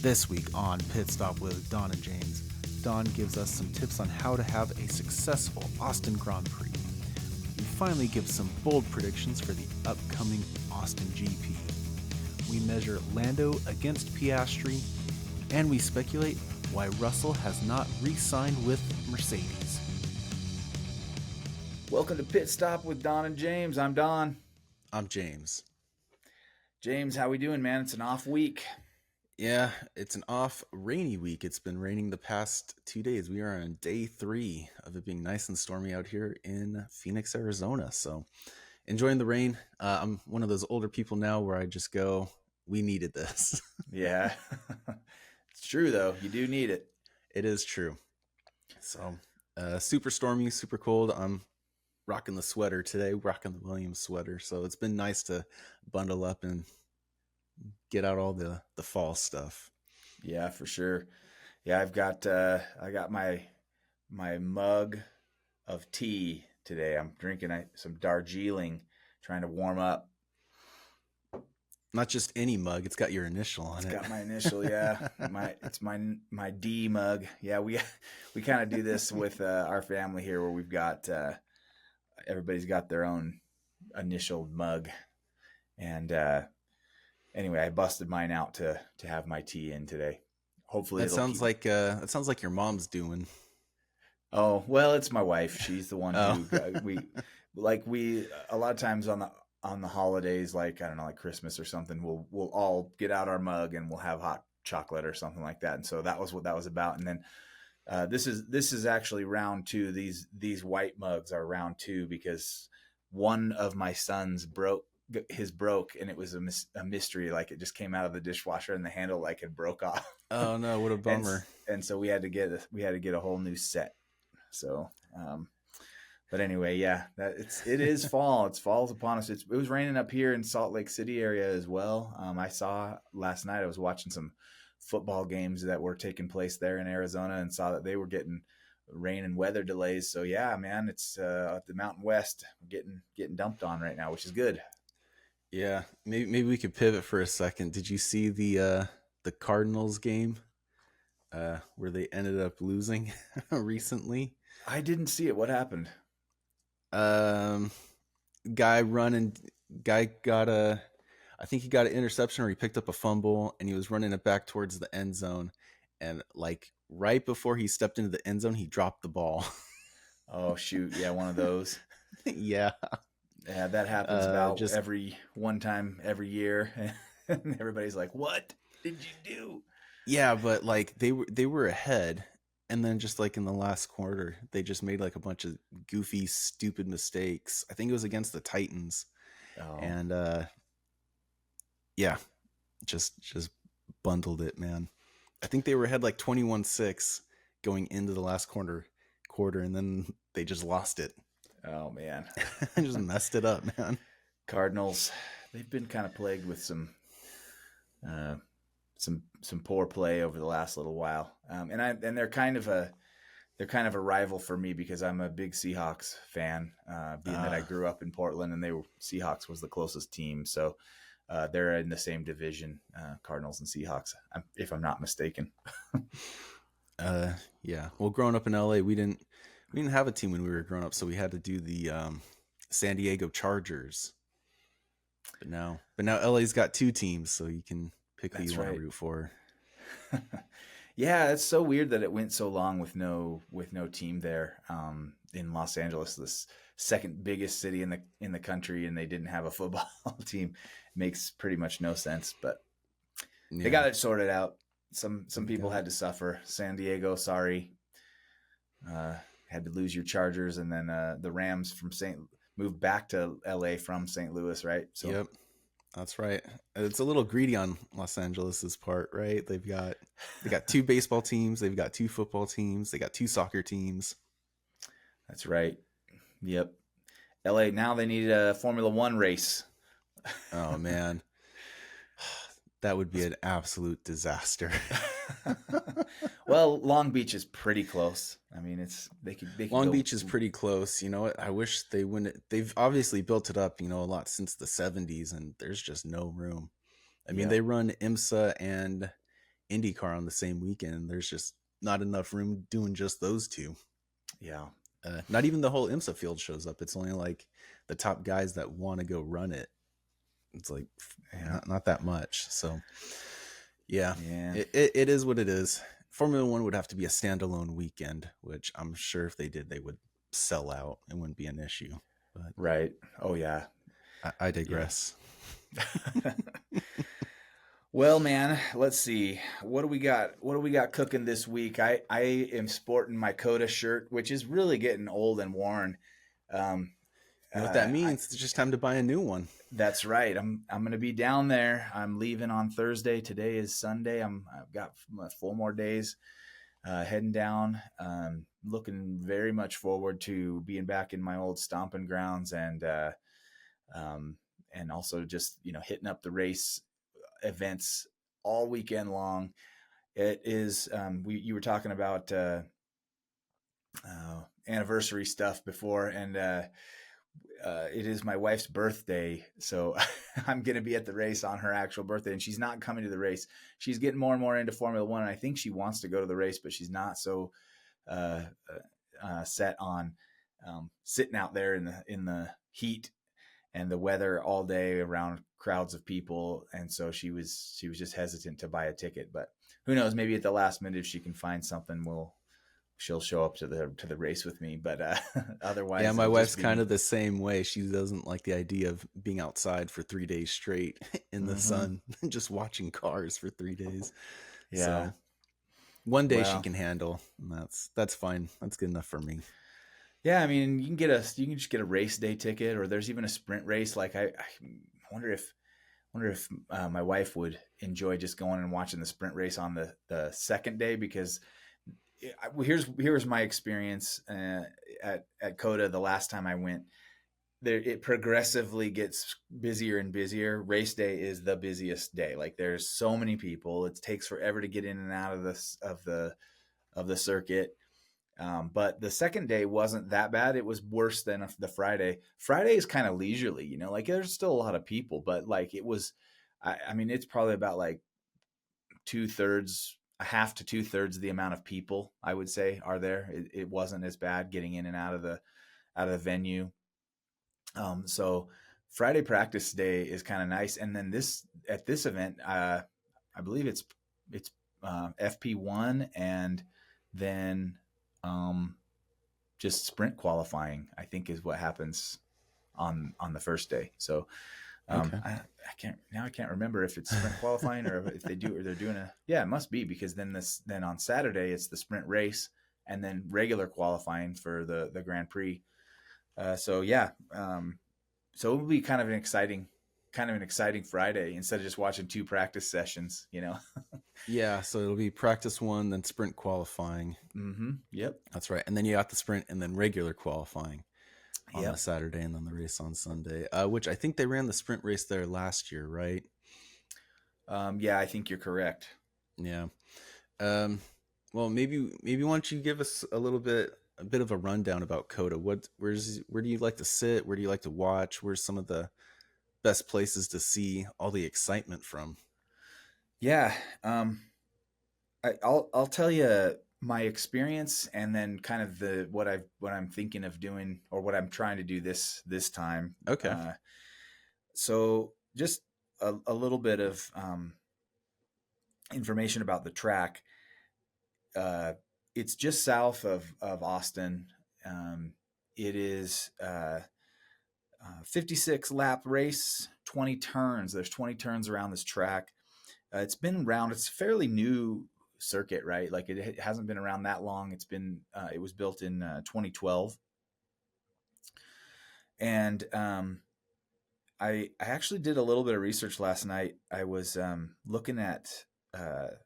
This week on Pit Stop with Don and James, Don gives us some tips on how to have a successful Austin Grand Prix. We finally give some bold predictions for the upcoming Austin GP. We measure Lando against Piastri, and we speculate why Russell has not re-signed with Mercedes. Welcome to Pit Stop with Don and James. I'm Don. I'm James. James, how we doing, man? It's an off week. Yeah, it's an off rainy week. It's been raining the past 2 days. We are on day 3 of it being nice and stormy out here in Phoenix, Arizona. So enjoying the rain. I'm one of those older people now where I just go, we needed this. Yeah, it's true though. You do need it. It is true. So super stormy, super cold. I'm rocking the sweater today, rocking the Williams sweater. So it's been nice to bundle up and get out all the fall stuff. Yeah, for sure. Yeah, I got my mug of tea today. I'm drinking some Darjeeling, trying to warm up. Not just any mug; it's got your initial on it. It's got my initial, yeah. It's my D mug. Yeah, we kind of do this with our family here, where we've got everybody's got their own initial mug, and anyway, I busted mine out to have my tea in today. Hopefully, that sounds like your mom's doing. Oh well, it's my wife. She's the one who we a lot of times on the holidays, like I don't know, like Christmas or something. We'll all get out our mug and we'll have hot chocolate or something like that. And so that was what that was about. And then this is actually round 2. These white mugs are round 2 because one of my sons broke, and it was a mystery. Like it just came out of the dishwasher and the handle like had broke off. Oh no, what a bummer. And so we had to get a whole new set. So but anyway, yeah, it is fall. It's falls upon us. It was raining up here in Salt Lake City area as well. I saw last night, I was watching some football games that were taking place there in Arizona and saw that they were getting rain and weather delays. So yeah, man, it's at the Mountain West getting dumped on right now, which is good. Yeah, maybe we could pivot for a second. Did you see the Cardinals game where they ended up losing recently? I didn't see it. What happened? Guy got I think he got an interception or he picked up a fumble and he was running it back towards the end zone, and like right before he stepped into the end zone, he dropped the ball. Oh shoot! Yeah, one of those. Yeah, that happens about one time every year, and everybody's like, "What did you do?" Yeah, but like they were ahead. And then just like in the last quarter, they just made like a bunch of goofy, stupid mistakes. I think it was against the Titans. Oh. And yeah, just bundled it, man. I think they were ahead like 21-6 going into the last quarter, and then they just lost it. Oh man. Just messed it up, man. Cardinals, they've been kind of plagued with some poor play over the last little while, and they're kind of a rival for me because I'm a big Seahawks fan, being that I grew up in Portland and Seahawks was the closest team, so they're in the same division, Cardinals and Seahawks, if I'm not mistaken. Yeah. Well, growing up in LA, we didn't have a team when we were growing up, so we had to do the San Diego Chargers. But now LA's got 2 teams, so you can pick who you want to root for. Yeah, it's so weird that it went so long with no team there in Los Angeles, this second biggest city in the country, and they didn't have a football team. Makes pretty much no sense, but they got it sorted out. Some people had to suffer. San Diego, sorry, had to lose your Chargers, and then the Rams moved back to LA from St. Louis, right? So. Yep. That's right. It's a little greedy on Los Angeles's part, right? They got 2 baseball teams, they've got 2 football teams, they got 2 soccer teams. That's right. Yep. LA, now they need a Formula 1 race. Oh man. That would be an absolute disaster. Well, Long Beach is pretty close. I mean, they could Long Beach is pretty close. You know what? I wish they wouldn't. They've obviously built it up, a lot since the 70s, and there's just no room. I mean, they run IMSA and IndyCar on the same weekend. And there's just not enough room doing just those two. Yeah. Not even the whole IMSA field shows up. It's only like the top guys that want to go run it. It's like not that much. So yeah. It is what it is. Formula One would have to be a standalone weekend, which I'm sure if they did, they would sell out. It wouldn't be an issue. But right. Oh yeah. I digress. Yeah. Well, man, let's see. What do we got? What do we got cooking this week? I am sporting my COTA shirt, which is really getting old and worn. You know what that means? It's just time to buy a new one. That's right. I'm going to be down there. I'm leaving on Thursday. Today is Sunday. I've got 4 more days heading down. Looking very much forward to being back in my old stomping grounds and also just, hitting up the race events all weekend long. It is you were talking about anniversary stuff before, and it is my wife's birthday, so I'm going to be at the race on her actual birthday, and she's not coming to the race. She's getting more and more into Formula One, and I think she wants to go to the race, but she's not so set on sitting out there in the heat and the weather all day around crowds of people, and so she was just hesitant to buy a ticket. But who knows? Maybe at the last minute, if she can find something, she'll show up to the race with me. But otherwise, yeah, my wife's kind of the same way. She doesn't like the idea of being outside for 3 days straight in the sun, just watching cars for 3 days. Yeah, so one day she can handle, and that's fine. That's good enough for me. Yeah, I mean, you can just get a race day ticket, or there's even a sprint race. Like I wonder if my wife would enjoy just going and watching the sprint race on the second day, because here's my experience at COTA. The last time I went there, it progressively gets busier and busier. Race day is the busiest day. Like there's so many people. It takes forever to get in and out of the circuit. But the second day wasn't that bad. It was worse than the Friday. Friday is kind of leisurely, like there's still a lot of people, but like it was, I mean, it's probably about like 2/3, a half to 2/3 the amount of people I would say are there. It wasn't as bad getting in and out of the venue. So Friday practice day is kind of nice. And then at this event, I believe it's FP1 and then just sprint qualifying, I think, is what happens on the first day. So okay. I can't remember if it's sprint qualifying or if they're doing it must be, because then on Saturday it's the sprint race and then regular qualifying for the Grand Prix. So it will be kind of an exciting Friday instead of just watching 2 practice sessions, Yeah, so it'll be practice 1, then sprint qualifying. Mm-hmm. Yep, that's right. And then you got the sprint and then regular qualifying on the Saturday, and then the race on Sunday. Which I think they ran the sprint race there last year, right? Yeah, I think you're correct. Yeah. Well, maybe why don't you give us a bit of a rundown about COTA? Where do you like to sit? Where do you like to watch? Where's some of the best places to see all the excitement from? Yeah. I'll tell you my experience, and then kind of what I'm thinking of doing, or what I'm trying to do this time. Okay. So just a little bit of information about the track. It's just south of Austin. It is 56 lap race, 20 turns. There's 20 turns around this track. It's been around. It's a fairly new circuit, right? Like it hasn't been around that long. It was built in 2012. And I actually did a little bit of research last night. I was looking at a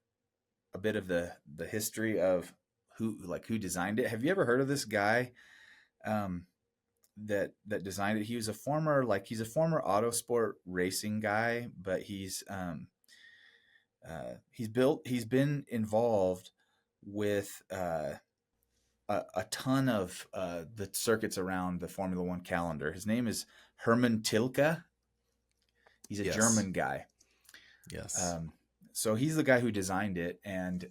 bit of the history of who designed it. Have you ever heard of this guy that designed it? He was a former autosport racing guy, but he's been involved with a ton of the circuits around the Formula One calendar. His name is Hermann Tilke. He's a German guy. Yes. so he's the guy who designed it, and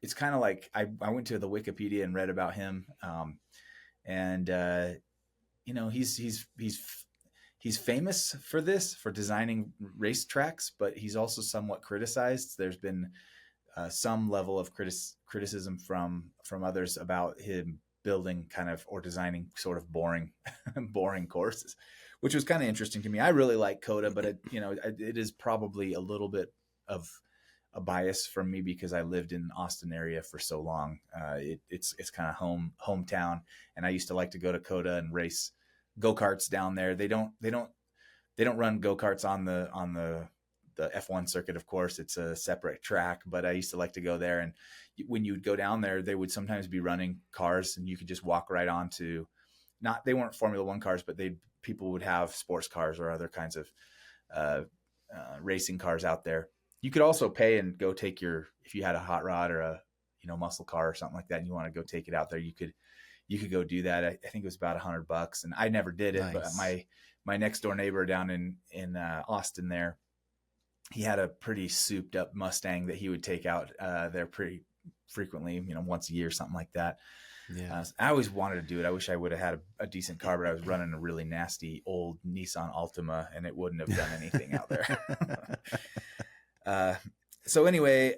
it's kind of like I went to the Wikipedia and read about him, and he's famous for this, for designing racetracks, but he's also somewhat criticized. There's been some level of criticism from others about him building kind of, or designing sort of boring boring courses, which was kind of interesting to me. I really like COTA, but it is probably a little bit of a bias from me because I lived in Austin area for so long. It's kind of hometown, and I used to like to go to COTA and race go-karts down there. They don't run go-karts on the F1 circuit. Of course, it's a separate track, but I used to like to go there. And when you would go down there, they would sometimes be running cars, and you could just walk right onto, they weren't Formula One cars, but people would have sports cars or other kinds of racing cars out there. You could also pay and go take if you had a hot rod or a muscle car or something like that, and you want to go take it out there, you could go do that. I think it was about $100, and I never did it. Nice. But my next door neighbor down in Austin there, he had a pretty souped up Mustang that he would take out there pretty frequently, once a year, something like that. Yeah. I always wanted to do it. I wish I would have had a decent car, but I was running a really nasty old Nissan Altima, and it wouldn't have done anything out there. So anyway,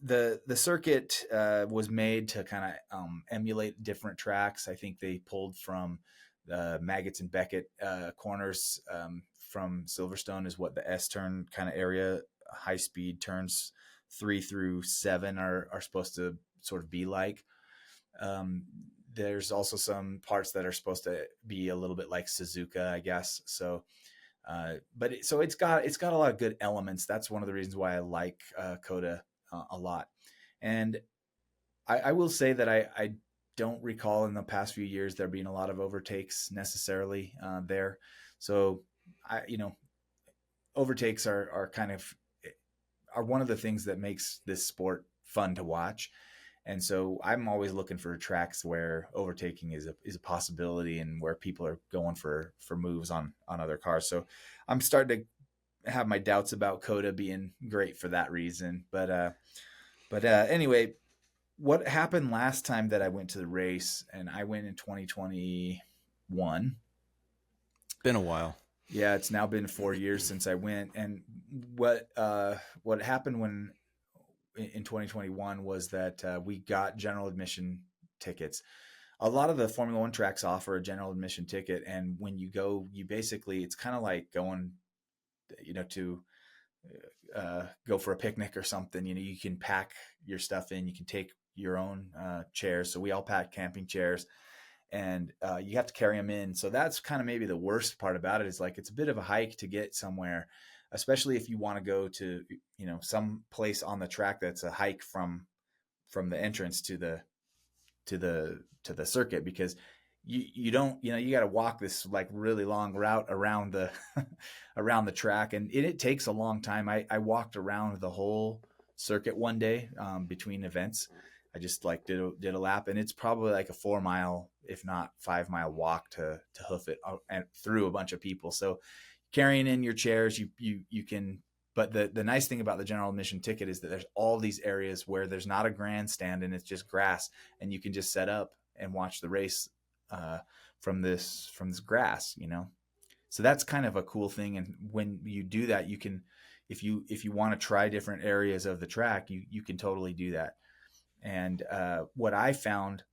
the circuit was made to kind of emulate different tracks. I think they pulled from the Maggots and Beckett corners from Silverstone, is what the S turn kind of area, high speed turns 3 through 7 are supposed to sort of be like. There's also some parts that are supposed to be a little bit like Suzuka, I guess. So it's got a lot of good elements. That's one of the reasons why I like COTA a lot. And I will say that I don't recall in the past few years there being a lot of overtakes necessarily there. So overtakes are one of the things that makes this sport fun to watch. And so I'm always looking for tracks where overtaking is a possibility, and where people are going for moves on other cars. So I'm starting to have my doubts about COTA being great for that reason. But anyway, what happened last time that I went to the race, and I went in 2021. Been a while. Yeah, it's now been 4 years since I went. And what happened in 2021 was that we got general admission tickets. A lot of the Formula One tracks offer a general admission ticket, and when you go, it's kind of like going, to go for a picnic or something. You can pack your stuff in, you can take your own chairs. So we all packed camping chairs, and you have to carry them in. So that's kind of maybe the worst part about it, is like it's a bit of a hike to get somewhere, especially if you want to go to some place on the track that's a hike from the entrance to the circuit, because you don't you got to walk this like really long route around the around the track, and it takes a long time. I walked around the whole circuit one day between events. I just like did a lap, and it's probably like a 4 mile, if not 5 mile walk to hoof it and through a bunch of people. So carrying in your chairs, you can, but the nice thing about the general admission ticket is that there's all these areas where there's not a grandstand and it's just grass, and you can just set up and watch the race from this grass, So that's kind of a cool thing. And when you do that, you can, if you want to try different areas of the track, you can totally do that. And what I found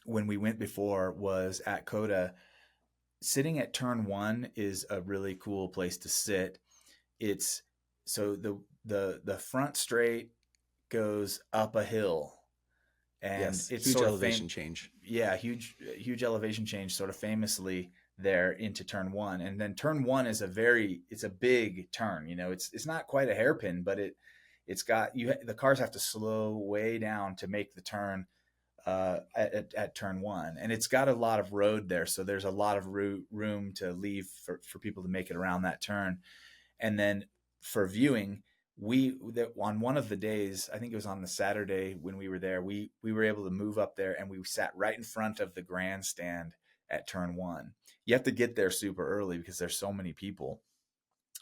when we went before was at COTA, sitting at turn 1 is a really cool place to sit. It's so the front straight goes up a hill, and yes, it's huge sort of elevation change. Yeah, huge elevation change, sort of famously there into turn 1. And then turn 1 is it's a big turn. It's not quite a hairpin, but it's got the cars have to slow way down to make the turn at turn 1, and it's got a lot of road there, so there's a lot of room to leave for people to make it around that turn. And then for viewing, on one of the days, I think it was on the Saturday when we were there, we were able to move up there, and we sat right in front of the grandstand at turn 1. You have to get there super early because there's so many people.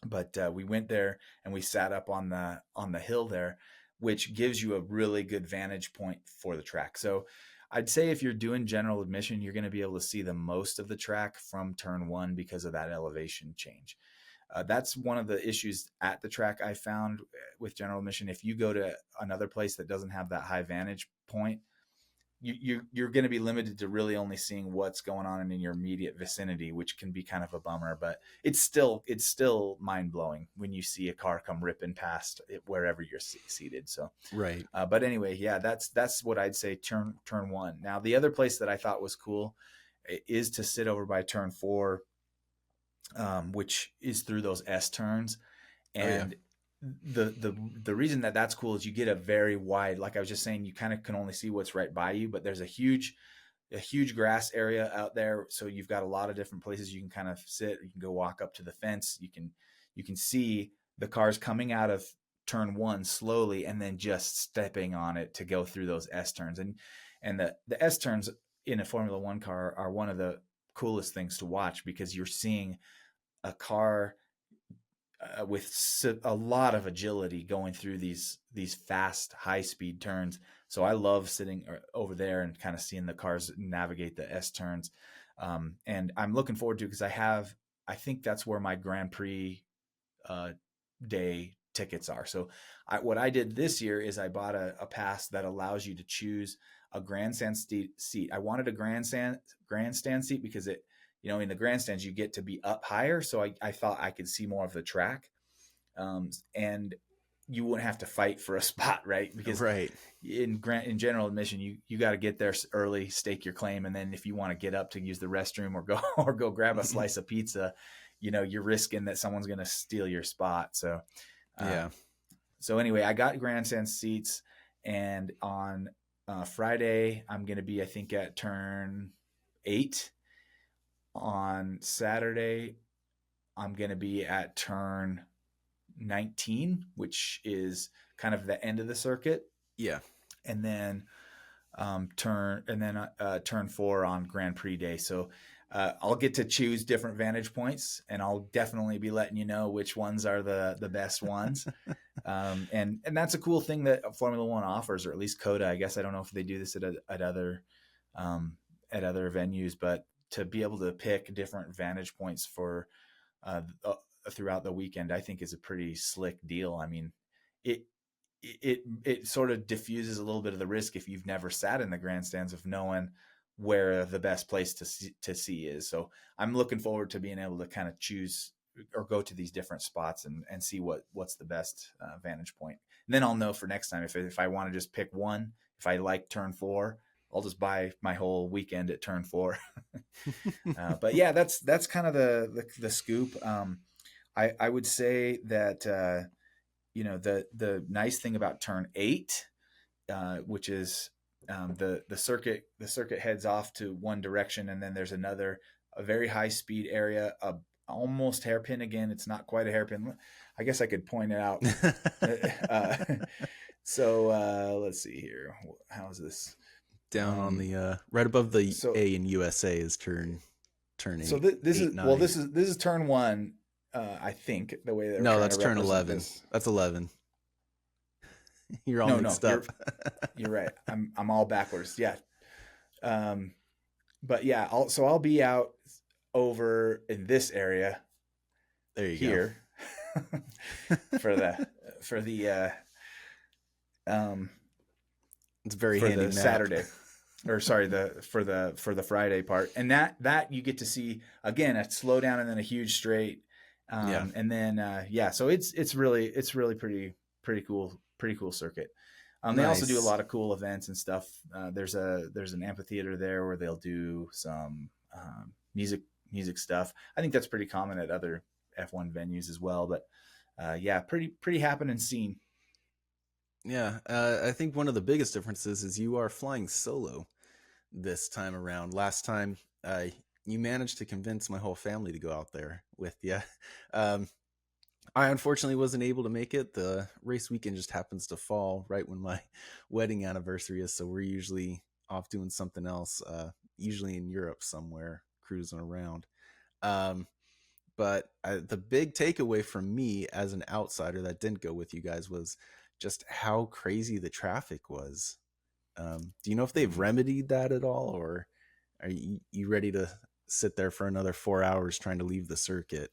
But we went there and we sat up on the hill there, which gives you a really good vantage point for the track. So I'd say if you're doing general admission, you're going to be able to see the most of the track from turn one because of that elevation change. That's one of the issues at the track I found with general admission. If you go to another place that doesn't have that high vantage point, you're going to be limited to really only seeing what's going on in your immediate vicinity, which can be kind of a bummer. But it's still mind blowing when you see a car come ripping past it wherever you're seated. So Right. but anyway, yeah, that's what I'd say. Turn one. Now the other place that I thought was cool is to sit over by turn four, which is through those S turns, and the reason that that's cool is you get a very wide, like I was just saying, you kind of can only see what's right by you, but there's a huge grass area out there, so you've got a lot of different places you can kind of sit. You can go walk up to the fence. You can see the cars coming out of turn one slowly and then just stepping on it to go through those S turns. And the S turns in a Formula One car are one of the coolest things to watch, because you're seeing a car with a lot of agility going through these fast, high speed turns. So I love sitting over there and kind of seeing the cars navigate the S turns. And I'm looking forward to it because I think that's where my Grand Prix day tickets are. So what I did this year is I bought a pass that allows you to choose a grandstand seat. I wanted a grandstand seat because it, in the grandstands, you get to be up higher. So I thought I could see more of the track. And you wouldn't have to fight for a spot, right? Because right. in general admission, you got to get there early, stake your claim. And then if you want to get up to use the restroom or go grab a slice of pizza, you're risking that someone's going to steal your spot. So, yeah. So anyway, I got grandstand seats, and on Friday, I'm going to be, I think, at turn 8. On Saturday, I'm going to be at turn 19, which is kind of the end of the circuit. Yeah. And then turn 4 on Grand Prix day. So I'll get to choose different vantage points, and I'll definitely be letting you know which ones are the best ones. And that's a cool thing that Formula One offers, or at least COTA. I guess I don't know if they do this at other venues, but to be able to pick different vantage points for throughout the weekend, I think is a pretty slick deal. I mean, it sort of diffuses a little bit of the risk if you've never sat in the grandstands of knowing where the best place to see is. So I'm looking forward to being able to kind of choose or go to these different spots and see what's the best vantage point. And then I'll know for next time if I want to just pick one. If I like turn 4, I'll just buy my whole weekend at turn 4. But yeah, that's kind of the scoop. I would say that the nice thing about turn 8, which is the circuit heads off to one direction, and then there's a very high speed area, almost hairpin. Again, it's not quite a hairpin. I guess I could point it out. So let's see here. How is this? Down on the right above the A in USA is turn 8. So this is turn 1. I think the way that that's turn 11. That's 11. You're all mixed up. You're right. I'm all backwards. Yeah. But yeah, I'll be out over in this area. There you here go. for the it's very for handy the Saturday. Or sorry, for the Friday part. And that you get to see again a slow down and then a huge straight. And then so it's really pretty cool circuit. They also do a lot of cool events and stuff. There's an amphitheater there where they'll do some music stuff. I think that's pretty common at other F1 venues as well. But pretty happening scene. Yeah, I think one of the biggest differences is you are flying solo this time around. Last time, you managed to convince my whole family to go out there with you. I unfortunately wasn't able to make it. The race weekend just happens to fall right when my wedding anniversary is, so we're usually off doing something else, usually in Europe somewhere, cruising around. But the big takeaway from me as an outsider that didn't go with you guys was just how crazy the traffic was. Do you know if they've remedied that at all, or are you ready to sit there for another 4 hours trying to leave the circuit?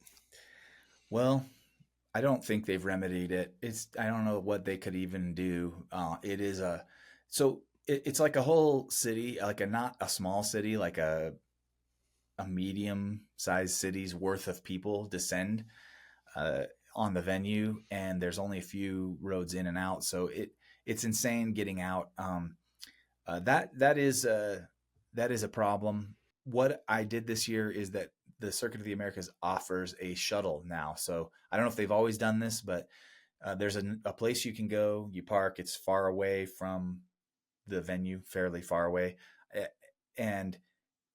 Well, I don't think they've remedied it. I don't know what they could even do. It is it's like a whole city, like a not a small city, like a medium sized city's worth of people descend uh, on the venue, and there's only a few roads in and out, so it's insane getting out. That is a problem. What I did this year is that the Circuit of the Americas offers a shuttle now. So I don't know if they've always done this, but there's a place you can go. You park. It's far away from the venue, fairly far away, and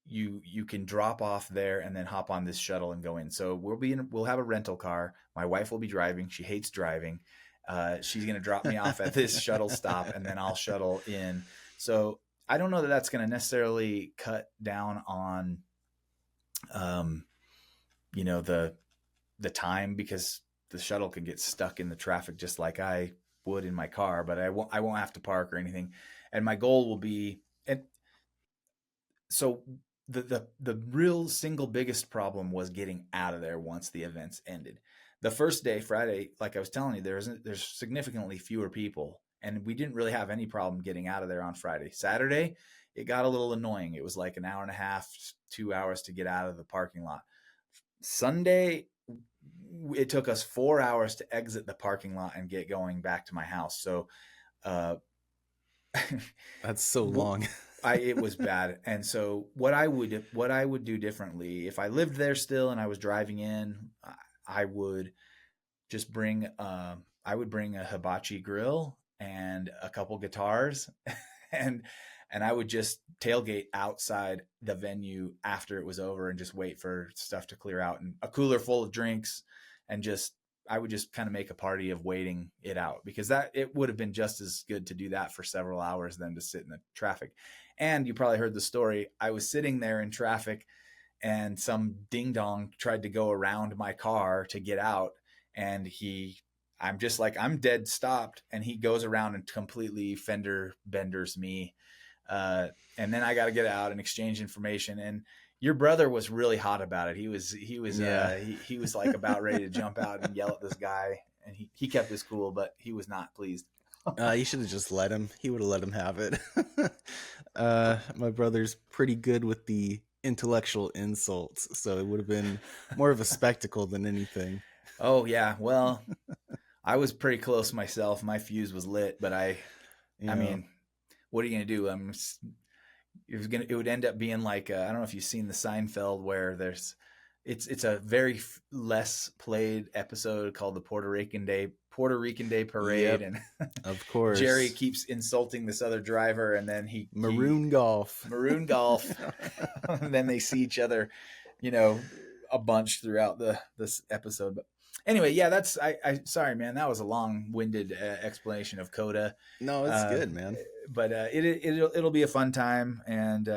you can drop off there and then hop on this shuttle and go in. So we'll have a rental car. My wife will be driving. She hates driving. She's going to drop me off at this shuttle stop, and then I'll shuttle in. So I don't know that that's going to necessarily cut down on, the time, because the shuttle can get stuck in the traffic just like I would in my car, but I won't have to park or anything. And my goal will be, and so the real single biggest problem was getting out of there once the events ended. The first day, Friday, like I was telling you, there's significantly fewer people, and we didn't really have any problem getting out of there on Friday. Saturday, it got a little annoying. It was like an hour and a half, 2 hours to get out of the parking lot. Sunday, it took us 4 hours to exit the parking lot and get going back to my house. So, that's so long. It was bad. And so what I would do differently if I lived there still and I was driving in, I would just bring I would bring a hibachi grill and a couple guitars and I would just tailgate outside the venue after it was over and just wait for stuff to clear out, and a cooler full of drinks, and I would just kind of make a party of waiting it out, because it would have been just as good to do that for several hours than to sit in the traffic. And you probably heard the story. I was sitting there in traffic and some ding dong tried to go around my car to get out. And I'm just like, I'm dead stopped. And he goes around and completely fender benders me. And then I got to get out and exchange information. And your brother was really hot about it. He was like about ready to jump out and yell at this guy. And he kept his cool, but he was not pleased. You should have just let him. He would have let him have it. My brother's pretty good with the intellectual insults, so it would have been more of a spectacle than anything. Oh yeah, well, I was pretty close myself. My fuse was lit, but I mean, what are you gonna do? It would end up being like I don't know if you've seen the Seinfeld, where it's a very less played episode called the Puerto Rican Day Parade. Yep, and of course Jerry keeps insulting this other driver, and then maroon golf and then they see each other, a bunch throughout this episode. But anyway, yeah, that's I sorry, man, that was a long-winded explanation of COTA. No, it's good, man. But it'll be a fun time, and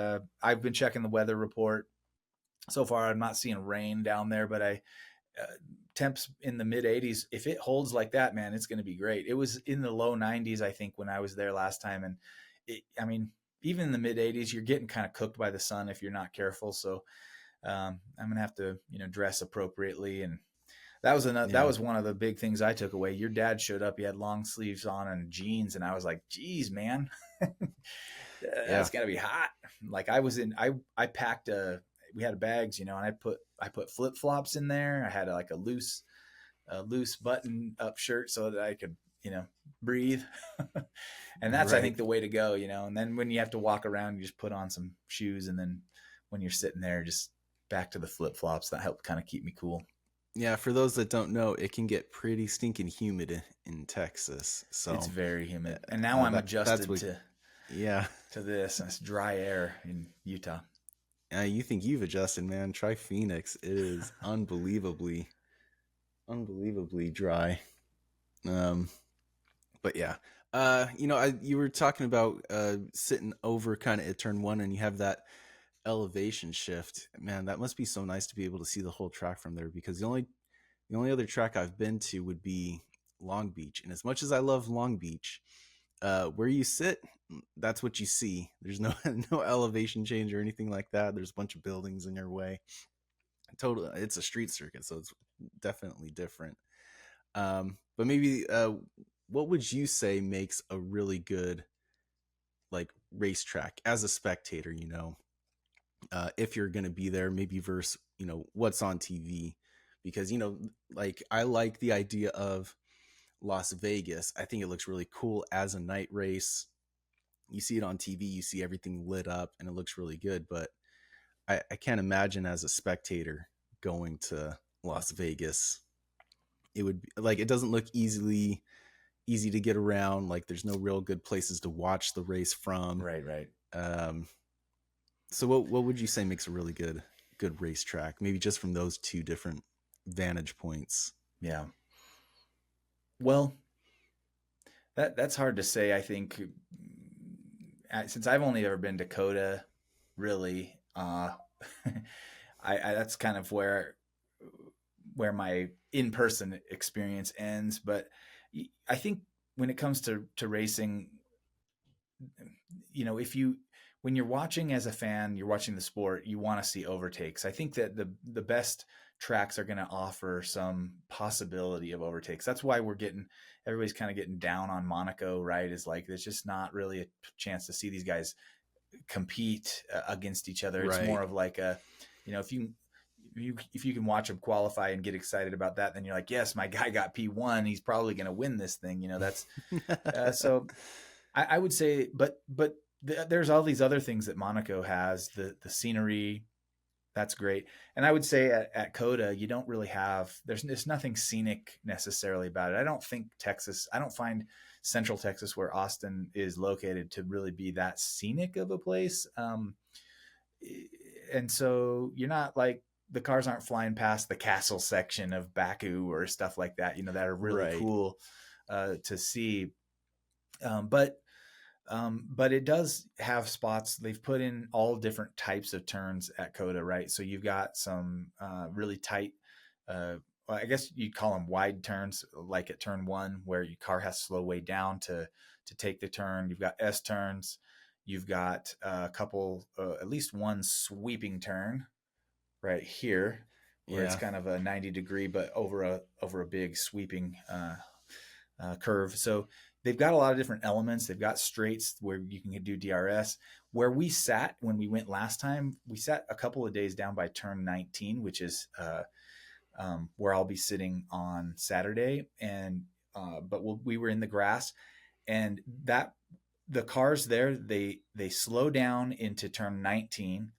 I've been checking the weather report. So far, I'm not seeing rain down there, but temps in the mid 80s. If it holds like that, man, it's going to be great. It was in the low 90s, I think, when I was there last time. And even in the mid 80s, you're getting kind of cooked by the sun if you're not careful. So I'm going to have to, dress appropriately. And that was one of the big things I took away. Your dad showed up. He had long sleeves on and jeans. And I was like, geez, man, that's going to be hot. Like I packed we had bags, and I put flip flops in there. I had a loose button up shirt so that I could, breathe. And that's, right, I think, the way to go, and then when you have to walk around, you just put on some shoes. And then when you're sitting there, just back to the flip flops. That helped kind of keep me cool. Yeah. For those that don't know, it can get pretty stinking humid in Texas. So it's very humid. And now I'm adjusted to this. And it's dry air in Utah. You think you've adjusted, man. Try Phoenix. It is unbelievably dry. But yeah. You were talking about sitting over kind of at turn one, and you have that elevation shift, man, that must be so nice to be able to see the whole track from there, because the only other track I've been to would be Long Beach. And as much as I love Long Beach, where you sit, that's what you see. There's no no elevation change or anything like that. There's a bunch of buildings in your way. Totally, it's a street circuit, so it's definitely different. But maybe, what would you say makes a really good like racetrack as a spectator? If you're gonna be there, maybe versus what's on TV, because like I like the idea of Las Vegas. I think it looks really cool as a night race. You see it on TV, you see everything lit up, and it looks really good. But I can't imagine as a spectator going to Las Vegas. It would be like, it doesn't look easy to get around. Like there's no real good places to watch the race from. Right. Um, so what would you say makes a really good racetrack? Maybe just from those two different vantage points. Yeah. Well, that's hard to say. I think since I've only ever been to COTA, really, I that's kind of where my in-person experience ends. But I think when it comes to racing, if when you're watching as a fan, you're watching the sport, you want to see overtakes. I think that the best tracks are going to offer some possibility of overtakes. That's why everybody's kind of getting down on Monaco, right? Is like, there's just not really a chance to see these guys compete against each other. It's more of like if you can watch them qualify and get excited about that, then you're like, yes, my guy got P1. He's probably going to win this thing. That's so I would say, but there's all these other things that Monaco has, the scenery. That's great. And I would say at COTA, you don't really there's nothing scenic necessarily about it. I don't find Central Texas, where Austin is located, to really be that scenic of a place. And so you're not like, the cars aren't flying past the castle section of Baku or stuff like that, that are really cool to see. But it does have spots. They've put in all different types of turns at COTA, right? So you've got some really tight, I guess you'd call them wide turns, like at turn 1, where your car has to slow way down to take the turn. You've got S turns. You've got a couple, at least one sweeping turn right here, where it's kind of a 90-degree, but over a big sweeping curve. So they've got a lot of different elements. They've got straights where you can do DRS. Where we sat when we went last time, we sat a couple of days down by turn 19, which is where I'll be sitting on Saturday. And but we were in the grass, and the cars there, they slow down into turn 19.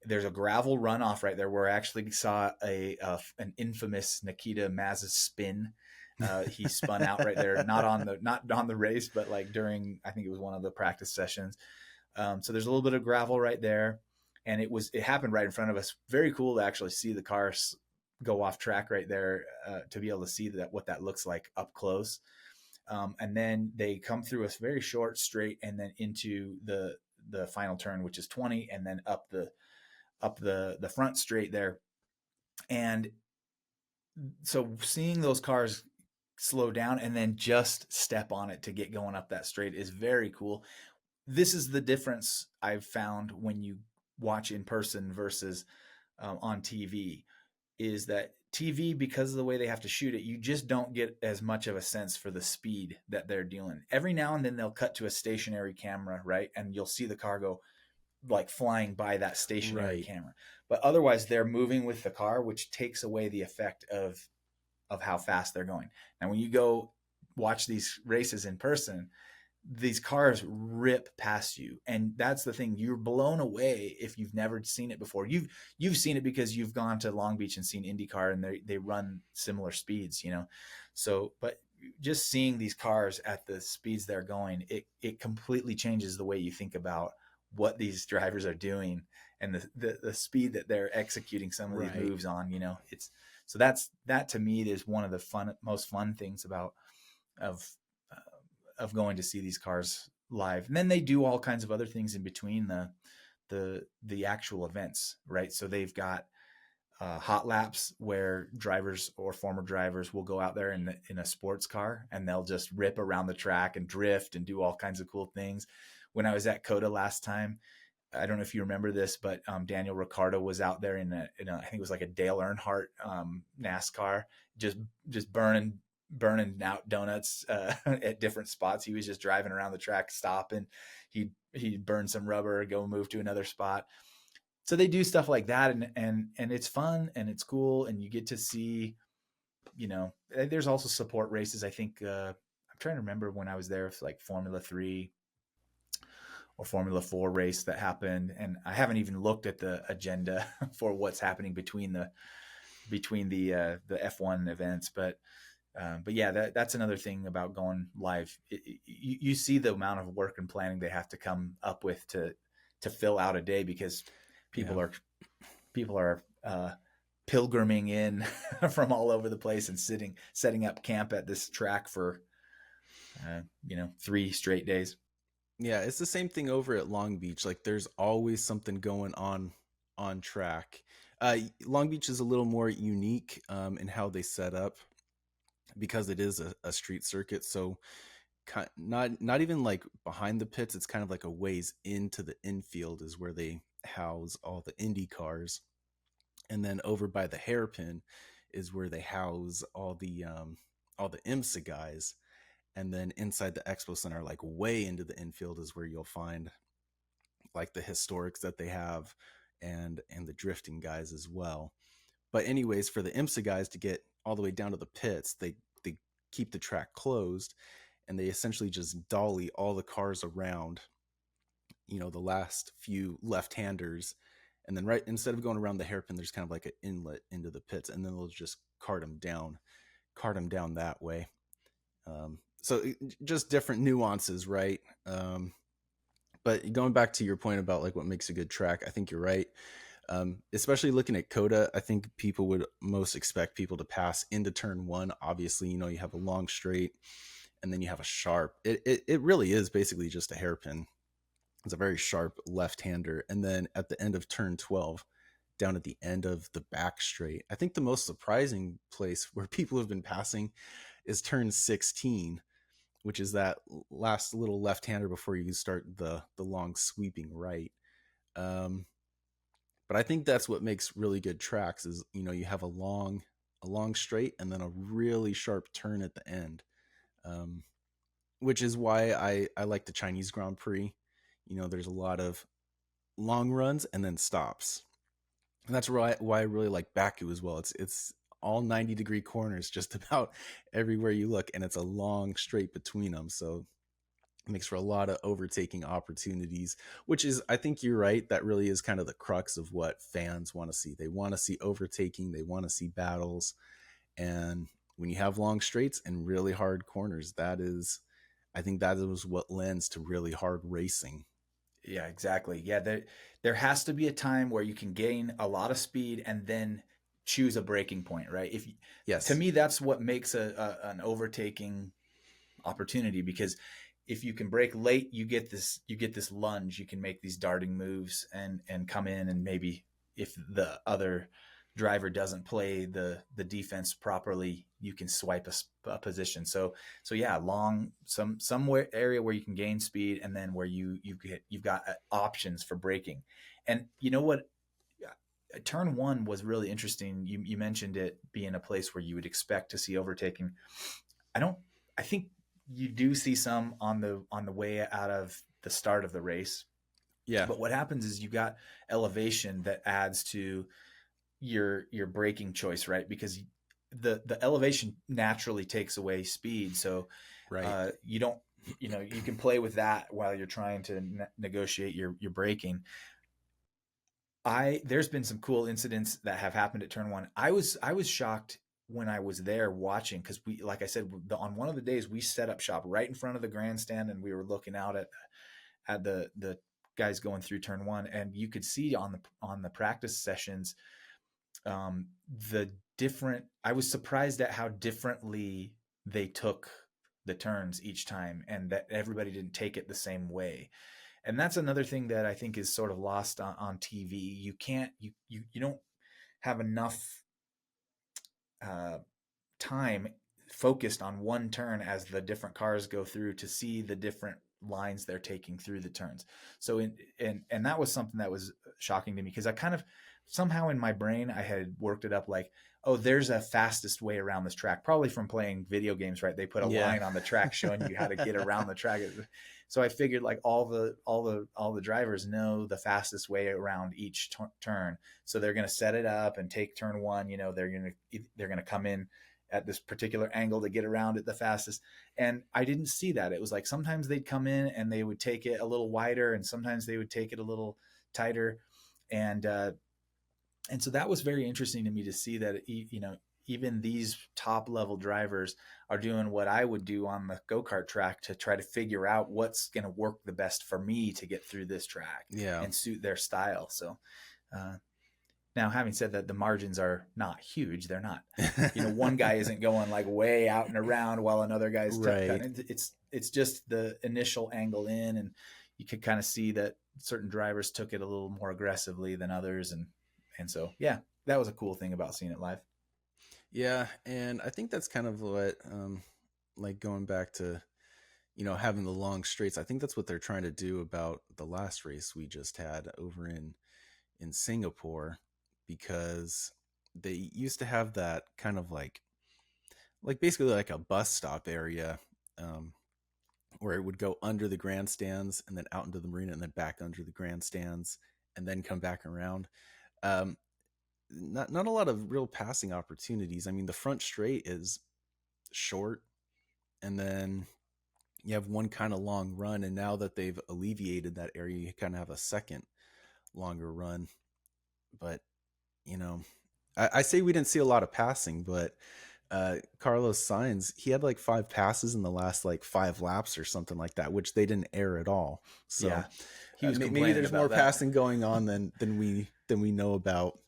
There's a gravel runoff right there where I actually saw an infamous Nikita Mazepin spin. He spun out right there, not on the race, but like during, I think it was one of the practice sessions. So there's a little bit of gravel right there, and it happened right in front of us. Very cool to actually see the cars go off track right there, to be able to see what that looks like up close. And then they come through a very short straight, and then into the final turn, which is 20, and then up the front straight there. And so seeing those cars slow down and then just step on it to get going up that straight is very cool. This is the difference I've found when you watch in person versus on TV, is that TV, because of the way they have to shoot it, you just don't get as much of a sense for the speed that they're dealing. Every now and then they'll cut to a stationary camera, right? And you'll see the car go like flying by that stationary camera. But otherwise they're moving with the car, which takes away the effect of how fast they're going. Now, when you go watch these races in person, these cars rip past you. And that's the thing. You're blown away if you've never seen it before. You've seen it because you've gone to Long Beach and seen IndyCar, and they run similar speeds, So, but just seeing these cars at the speeds they're going, it completely changes the way you think about what these drivers are doing and the speed that they're executing some of these moves on. It's so that to me is one of the most fun things of going to see these cars live. And then they do all kinds of other things in between the actual events, right? So they've got hot laps where drivers or former drivers will go out there in a sports car and they'll just rip around the track and drift and do all kinds of cool things. When I was at COTA last time, I don't know if you remember this, but Daniel Ricciardo was out there in a I think it was like a Dale Earnhardt NASCAR, just burning out donuts at different spots. He was just driving around the track, stopping. He'd burn some rubber, go move to another spot. So they do stuff like that, and it's fun and it's cool, and you get to see, there's also support races. I think I'm trying to remember when I was there, if like Formula 3 or Formula 4 race that happened, and I haven't even looked at the agenda for what's happening between the F1 events, but yeah, that's another thing about going live. You see the amount of work and planning they have to come up with to fill out a day, because people are pilgriming in from all over the place and setting up camp at this track for 3 straight days. Yeah, it's the same thing over at Long Beach. Like there's always something going on track. Long Beach is a little more unique in how they set up, because it is a street circuit. So not even like behind the pits. It's kind of like a ways into the infield is where they house all the Indy cars. And then over by the hairpin is where they house all the IMSA guys. And then inside the expo center, like way into the infield, is where you'll find like the historics that they have and the drifting guys as well. But anyways, for the IMSA guys to get all the way down to the pits, they keep the track closed, and they essentially just dolly all the cars around, the last few left-handers. And then right, instead of going around the hairpin, there's kind of like an inlet into the pits, and then they'll just cart them down that way. So just different nuances, right? But going back to your point about like what makes a good track, I think you're right. Especially looking at COTA, I think people would most expect people to pass into turn 1. Obviously, you have a long straight, and then you have a sharp. It really is basically just a hairpin. It's a very sharp left-hander. And then at the end of turn 12, down at the end of the back straight, I think the most surprising place where people have been passing is turn 16, which is that last little left-hander before you start the long sweeping right. But I think that's what makes really good tracks is, you have a long straight and then a really sharp turn at the end, which is why I like the Chinese Grand Prix. There's a lot of long runs and then stops. And that's why I really like Baku as well. It's all 90-degree corners just about everywhere you look, and it's a long straight between them. So it makes for a lot of overtaking opportunities, which is, I think you're right, that really is kind of the crux of what fans want to see. They want to see overtaking, they want to see battles. And when you have long straights and really hard corners, I think that is what lends to really hard racing. Yeah, exactly. Yeah, there has to be a time where you can gain a lot of speed and then choose a breaking point, right? Yes, to me, that's what makes an overtaking opportunity, because if you can break late, you get this lunge. You can make these darting moves and come in, and maybe if the other driver doesn't play the defense properly, you can swipe a position. So yeah, somewhere area where you can gain speed, and then where you've got options for braking. And you know what? Turn 1 was really interesting. You mentioned it being a place where you would expect to see overtaking. I think you do see some on the way out of the start of the race. Yeah. But what happens is you got elevation that adds to your braking choice, right? Because the elevation naturally takes away speed. So right. You don't, you can play with that while you're trying to negotiate your braking. There's been some cool incidents that have happened at turn 1. I was shocked when I was there watching, because like I said, on one of the days we set up shop right in front of the grandstand, and we were looking out at the guys going through turn 1, and you could see on the practice sessions I was surprised at how differently they took the turns each time, and that everybody didn't take it the same way. And that's another thing that I think is sort of lost on TV. You don't have enough time focused on one turn as the different cars go through to see the different lines they're taking through the turns. So and that was something that was shocking to me, because I kind of somehow in my brain I had worked it up like, oh, there's a fastest way around this track, probably from playing video games, right? They put a line on the track showing you how to get around the track. So I figured like all the drivers know the fastest way around each turn, so they're going to set it up and take turn one. You know, they're going to come in at this particular angle to get around it the fastest. And I didn't see that. It was like sometimes they'd come in and they would take it a little wider, and sometimes they would take it a little tighter. And so that was very interesting to me to see that, you know, even these top level drivers are doing what I would do on the go-kart track to try to figure out what's going to work the best for me to get through this track and suit their style. So, now, having said that, the margins are not huge. They're not, you know, one guy isn't going like way out and around while another guy's cutting. It's just the initial angle in, and you could kind of see that certain drivers took it a little more aggressively than others. And so, yeah, that was a cool thing about seeing it live. Yeah. And I think that's kind of what, like going back to, you know, having the long straights, I think that's what they're trying to do about the last race we just had over in Singapore, because they used to have that kind of like basically like a bus stop area, where it would go under the grandstands and then out into the marina and then back under the grandstands and then come back around. Not a lot of real passing opportunities. I mean, the front straight is short, and then you have one kind of long run. And now that they've alleviated that area, you kind of have a second longer run. But, you know, I say we didn't see a lot of passing, but Carlos Sainz, he had like 5 passes in the last like 5 laps or something like that, which they didn't air at all. So yeah, he was maybe there's more passing going on than we know about.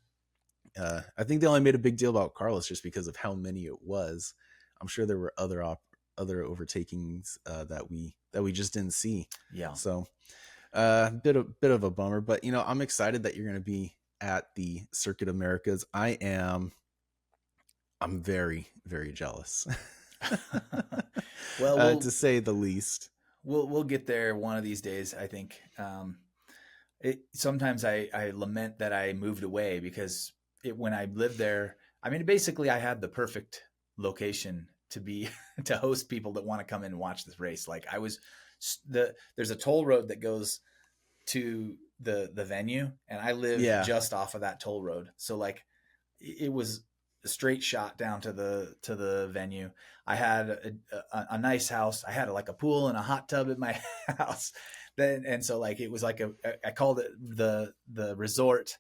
I think they only made a big deal about Carlos just because of how many it was. I'm sure there were other overtakings that we just didn't see. Yeah. So bit of a bummer, but you know, I'm excited that you're going to be at the Circuit Americas. I'm very, very jealous. Well, to say the least. We'll get there one of these days, I think. Sometimes I lament that I moved away, because when I lived there, I mean, basically I had the perfect location to host people that want to come in and watch this race. Like there's a toll road that goes to the venue, and I live just off of that toll road. So like it was a straight shot down to the venue. I had a nice house. I had like a pool and a hot tub at my house. And so like, it was like I called it the resort.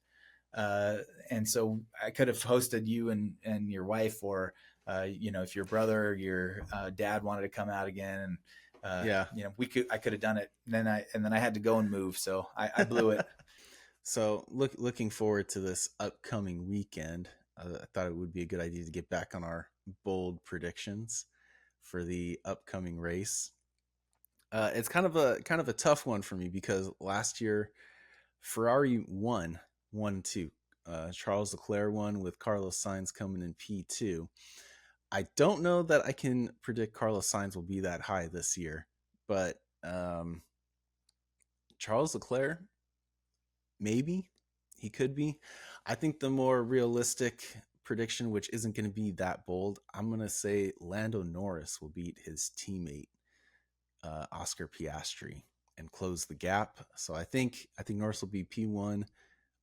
And so I could have hosted you and your wife, or, you know, if your brother or your dad wanted to come out again, and you know, I could have done it. And then I had to go and move. So I blew it. So looking forward to this upcoming weekend. I thought it would be a good idea to get back on our bold predictions for the upcoming race. It's kind of a tough one for me, because last year Ferrari won 1-2. Charles Leclerc won with Carlos Sainz coming in P2. I don't know that I can predict Carlos Sainz will be that high this year, but Charles Leclerc, maybe he could be. I think the more realistic prediction, which isn't going to be that bold, I'm going to say Lando Norris will beat his teammate Oscar Piastri and close the gap. So I think Norris will be P1,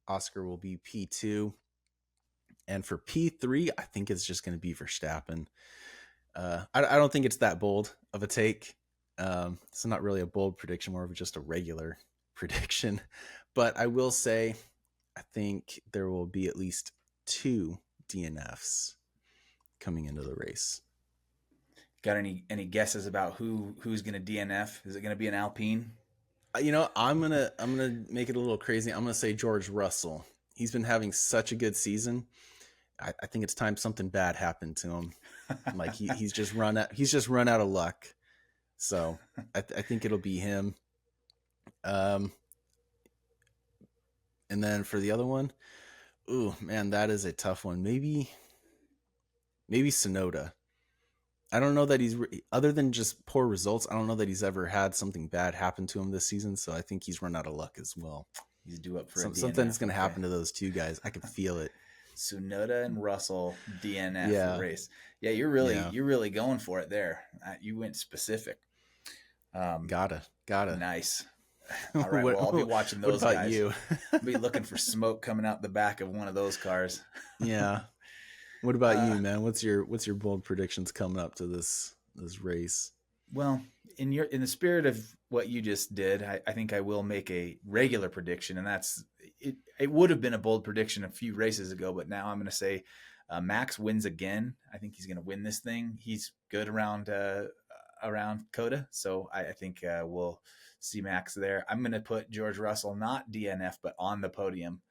Oscar will be P2, and for P3, I think it's just going to be Verstappen. I don't think it's that bold of a take. It's not really a bold prediction, more of just a regular prediction. But I will say, I think there will be at least 2 DNFs coming into the race. Got any guesses about who's going to DNF? Is it going to be an Alpine? You know, I'm gonna make it a little crazy. I'm gonna say George Russell. He's been having such a good season. I think it's time something bad happened to him. Like he's just run out of luck. So I think it'll be him. Um, and then for the other one, ooh, man, that is a tough one. Maybe Sonoda. I don't know that other than just poor results. I don't know that he's ever had something bad happen to him this season. So I think he's run out of luck as well. He's due up for a Something's DNF. going to happen to those two guys. I can feel it. Tsunoda and Russell DNF Yeah. race. Yeah, you're really going for it there. You went specific. Gotta. Nice. All right, well, I'll be watching those what about guys. You? I'll be looking for smoke coming out the back of one of those cars. Yeah. What about you, man? What's your bold predictions coming up to this race? Well, in the spirit of what you just did, I think I will make a regular prediction, and that's it. It would have been a bold prediction a few races ago, but now I'm going to say Max wins again. I think he's going to win this thing. He's good around COTA, so I think we'll see Max there. I'm going to put George Russell, not DNF, but on the podium.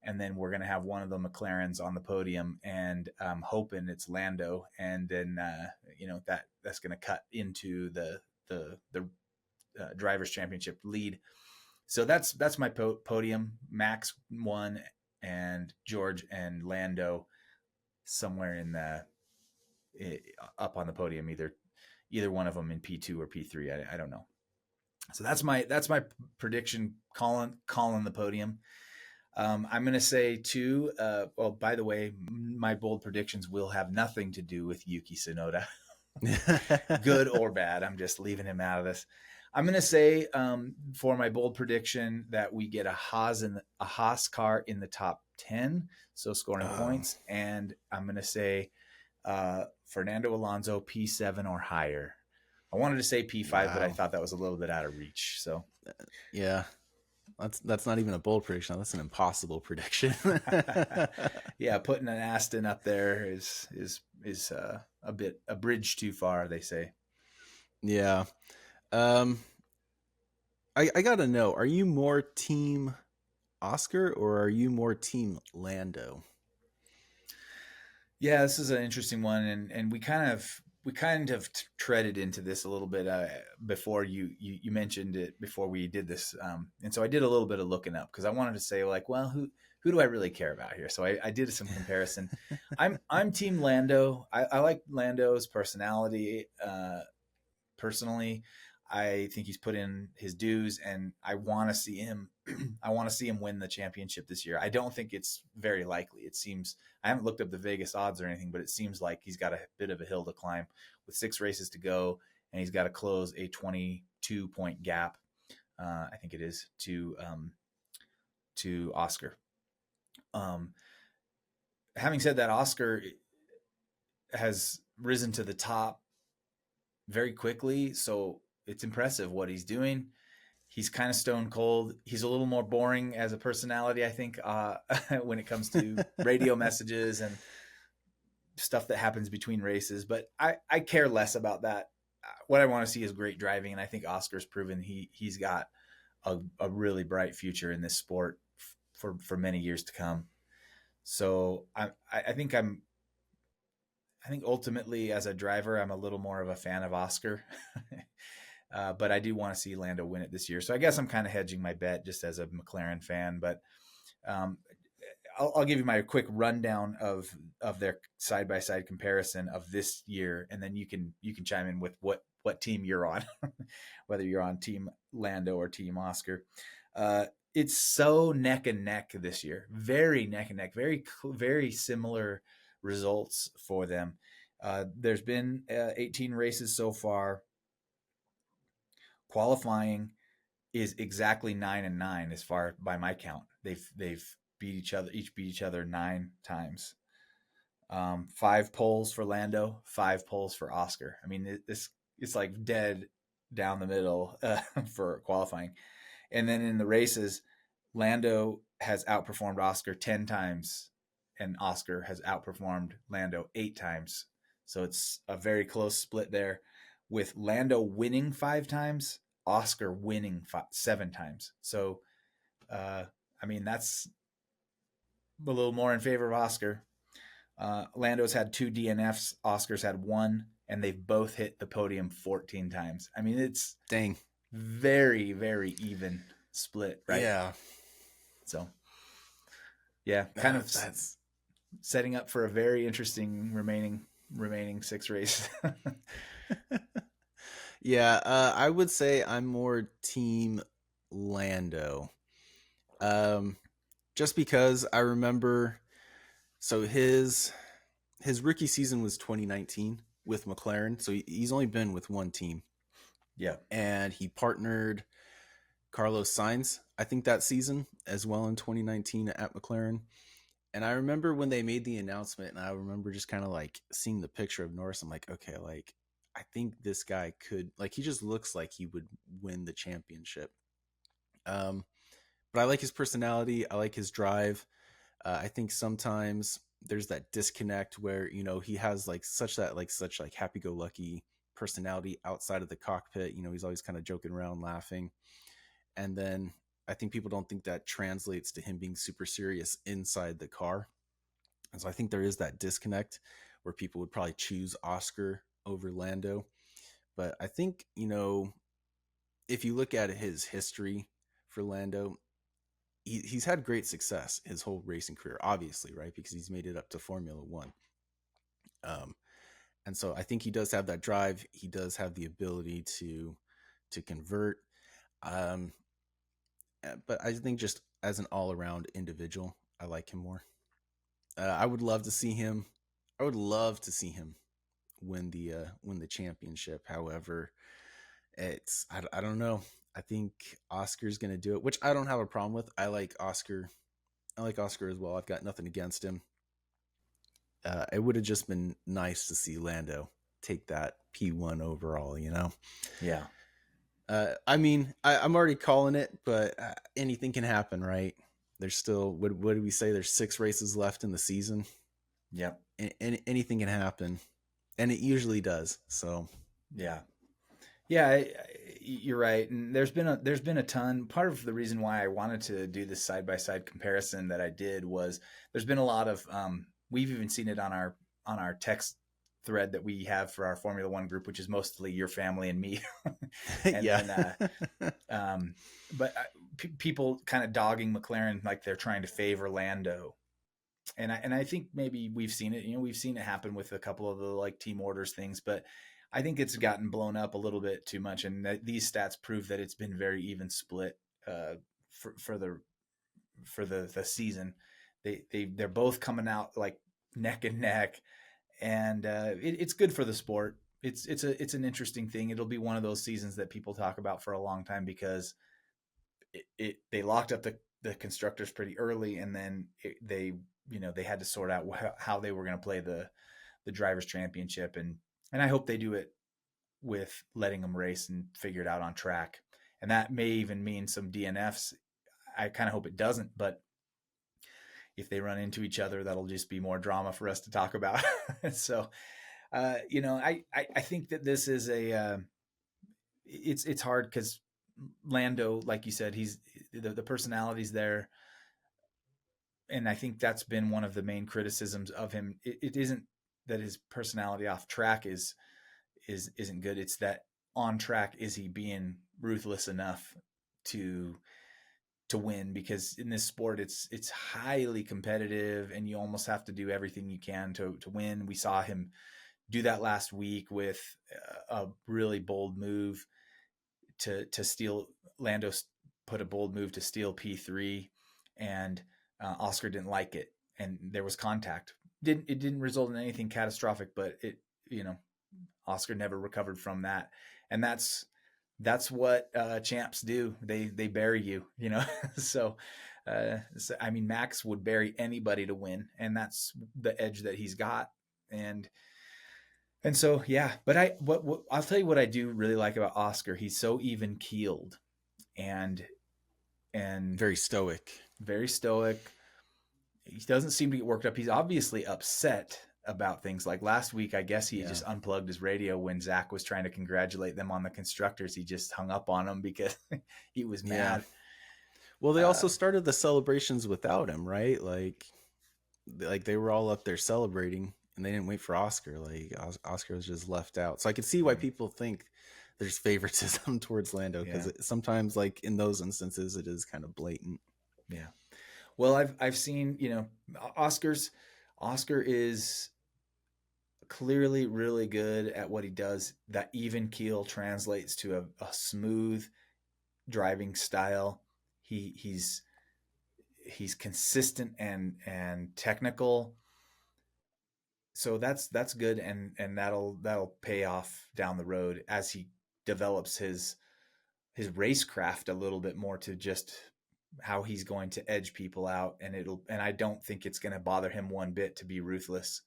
And then we're going to have one of the McLarens on the podium, and I'm hoping it's Lando. And then, that's going to cut into the Drivers' Championship lead. So that's my podium. Max 1 and George and Lando somewhere in up on the podium, either one of them in P2 or P3. I don't know. So that's my prediction. Calling the podium. I'm going to say too, by the way, my bold predictions will have nothing to do with Yuki Tsunoda, good or bad. I'm just leaving him out of this. I'm going to say for my bold prediction that we get a Haas car in the top 10, so scoring points. And I'm going to say Fernando Alonso P7 or higher. I wanted to say P5, but I thought that was a little bit out of reach. So yeah. That's not even a bold prediction. That's an impossible prediction. Yeah, putting an Aston up there is a bridge too far, they say. Yeah. I gotta know, are you more team Oscar or are you more team Lando? Yeah, this is an interesting one, and we kind of treaded into this a little bit before you mentioned it before we did this, and so I did a little bit of looking up because I wanted to say like, well, who do I really care about here? So I did some comparison. I'm team Lando. I like Lando's personality. Personally, I think he's put in his dues, and I want to see him. I want to see him win the championship this year. I don't think it's very likely. It seems, I haven't looked up the Vegas odds or anything, but it seems like he's got a bit of a hill to climb with 6 races to go, and he's got to close a 22-point gap. I think it is to Oscar. Having said that, Oscar has risen to the top very quickly, so it's impressive what he's doing. He's kind of stone cold. He's a little more boring as a personality, I think, when it comes to radio messages and stuff that happens between races. But I care less about that. What I want to see is great driving, and I think Oscar's proven he's got a really bright future in this sport for many years to come. So I think ultimately as a driver, I'm a little more of a fan of Oscar. But I do want to see Lando win it this year. So I guess I'm kind of hedging my bet just as a McLaren fan. But I'll give you my quick rundown of their side-by-side comparison of this year, and then you can chime in with what team you're on, whether you're on Team Lando or Team Oscar. It's so neck and neck this year. Very neck and neck. Very, very similar results for them. There's been 18 races so far. Qualifying is exactly 9-9 as far by my count. They've beat each other 9 times. 5 poles for Lando, 5 poles for Oscar. I mean, it's like dead down the middle for qualifying. And then in the races, Lando has outperformed Oscar 10 times, and Oscar has outperformed Lando 8 times. So it's a very close split there, with Lando winning 5 times, Oscar winning 7 times. So, I mean, that's a little more in favor of Oscar. Lando's had 2 DNFs, Oscar's had 1, and they've both hit the podium 14 times. I mean, it's dang. very, very even split, right? Yeah. So yeah, kind of That's setting up for a very interesting remaining 6 races. yeah. I would say I'm more team Lando. Um, just because I remember, so his rookie season was 2019 with McLaren, so he's only been with one team, Yeah, and he partnered Carlos Sainz, I think, that season as well in 2019 at McLaren. And I remember when they made the announcement, and I remember just kind of like seeing the picture of Norris. I'm like, okay, like I think this guy could, like, he just looks like he would win the championship. Um, but I like his personality. I like his drive. I think sometimes there's that disconnect where, you know, he has like such like happy go lucky personality outside of the cockpit. You know, he's always kind of joking around, laughing. And then I think people don't think that translates to him being super serious inside the car. And so I think there is that disconnect where people would probably choose Oscar over Lando. But I think, you know, if you look at his history for Lando, he's had great success his whole racing career, obviously, right? Because he's made it up to Formula One. Um, and so I think he does have that drive. He does have the ability to convert. Um, but I think just as an all around individual, I like him more. I would love to see him. I would love to see him win the championship. However, I don't know. I think Oscar's going to do it, which I don't have a problem with. I like Oscar. I like Oscar as well. I've got nothing against him. It would have just been nice to see Lando take that P1 overall, you know? yeah, I mean, I'm already calling it, but anything can happen, right? There's still, what did we say? There's 6 races left in the season. yep, Anything can happen, and it usually does. So, yeah. Yeah, you're right. And there's been a ton. Part of the reason why I wanted to do this side by side comparison that I did was there's been a lot of we've even seen it on our text thread that we have for our Formula One group, which is mostly your family and me. And yeah. then but people kind of dogging McLaren like they're trying to favor Lando. And I think maybe we've seen it. You know, we've seen it happen with a couple of the like team orders things, but I think it's gotten blown up a little bit too much. And these stats prove that it's been very even split for the season. They're both coming out like neck and neck, and it's good for the sport. It's an interesting thing. It'll be one of those seasons that people talk about for a long time because they locked up the constructors pretty early, and then they they had to sort out how they were going to play the drivers championship, and I hope they do it with letting them race and figure it out on track, and that may even mean some DNFs. I kind of hope it doesn't, but if they run into each other, that'll just be more drama for us to talk about. So I think that this is a it's hard because Lando, like you said, he's the personality's there, and I think that's been one of the main criticisms of him. It isn't that his personality off track isn't good. It's that on track, is he being ruthless enough to win? Because in this sport, it's highly competitive, and you almost have to do everything you can to win. We saw him do that last week with a really bold move to steal. Lando put a bold move to steal P3, and Oscar didn't like it, and there was contact. It didn't result in anything catastrophic, but Oscar never recovered from that, and that's what champs do. They bury you, so. I mean, Max would bury anybody to win, and that's the edge that he's got, and so yeah. But what I'll tell you what I do really like about Oscar. He's so even keeled, and Very stoic. very stoic. He doesn't seem to get worked up. He's obviously upset about things. Like last week, I guess he just unplugged his radio when Zach was trying to congratulate them on the constructors. He just hung up on them because he was mad. Well, they also started the celebrations without him, right? Like they were all up there celebrating, and they didn't wait for Oscar. Like Oscar was just left out. So I could see why people think there's favoritism towards Lando, because sometimes, like in those instances, it is kind of blatant. Yeah. Well, I've seen, you know, Oscar is clearly really good at what he does. That even keel translates to a smooth driving style. He's consistent and technical. So that's good, and that'll pay off down the road as he develops his racecraft a little bit more to just how he's going to edge people out, and I don't think it's going to bother him one bit to be ruthless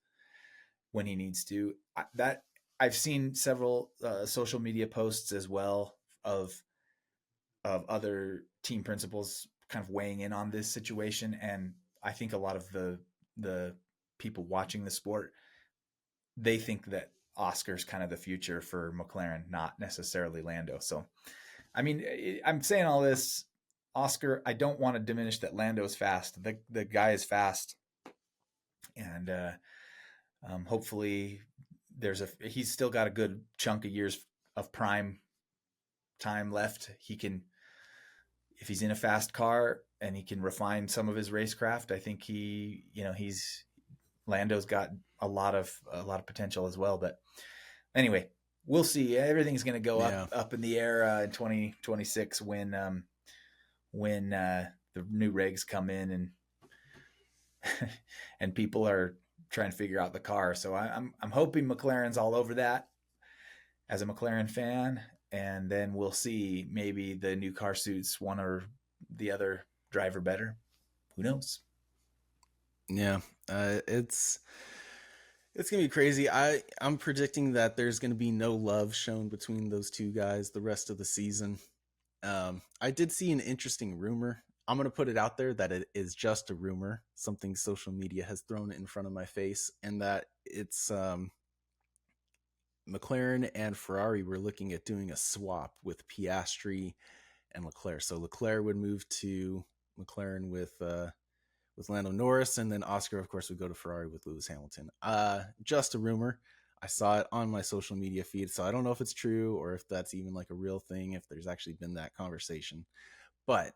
when he needs to. That I've seen several social media posts as well of other team principals kind of weighing in on this situation, and I think a lot of the people watching the sport, they think that Oscar's kind of the future for McLaren, not necessarily Lando. So, I mean, I'm saying all this, Oscar, I don't want to diminish that Lando's fast. The guy is fast, and hopefully he's still got a good chunk of years of prime time left. He can, if he's in a fast car and he can refine some of his racecraft, I think Lando's got a lot of potential as well. But anyway, we'll see. Everything's going to go up in the air in 2026 when the new regs come in and people are trying to figure out the car. So I'm hoping McLaren's all over that as a McLaren fan, and then we'll see. Maybe the new car suits one or the other driver better. Who knows? Yeah, it's gonna be crazy. I'm predicting that there's gonna be no love shown between those two guys the rest of the season. I did see an interesting rumor. I'm gonna put it out there that it is just a rumor, something social media has thrown in front of my face, and that it's McLaren and Ferrari were looking at doing a swap with Piastri and Leclerc. So Leclerc would move to McLaren with Lando Norris, and then Oscar, of course, would go to Ferrari with Lewis Hamilton. Just a rumor. I saw it on my social media feed, so I don't know if it's true or if that's even like a real thing, if there's actually been that conversation. But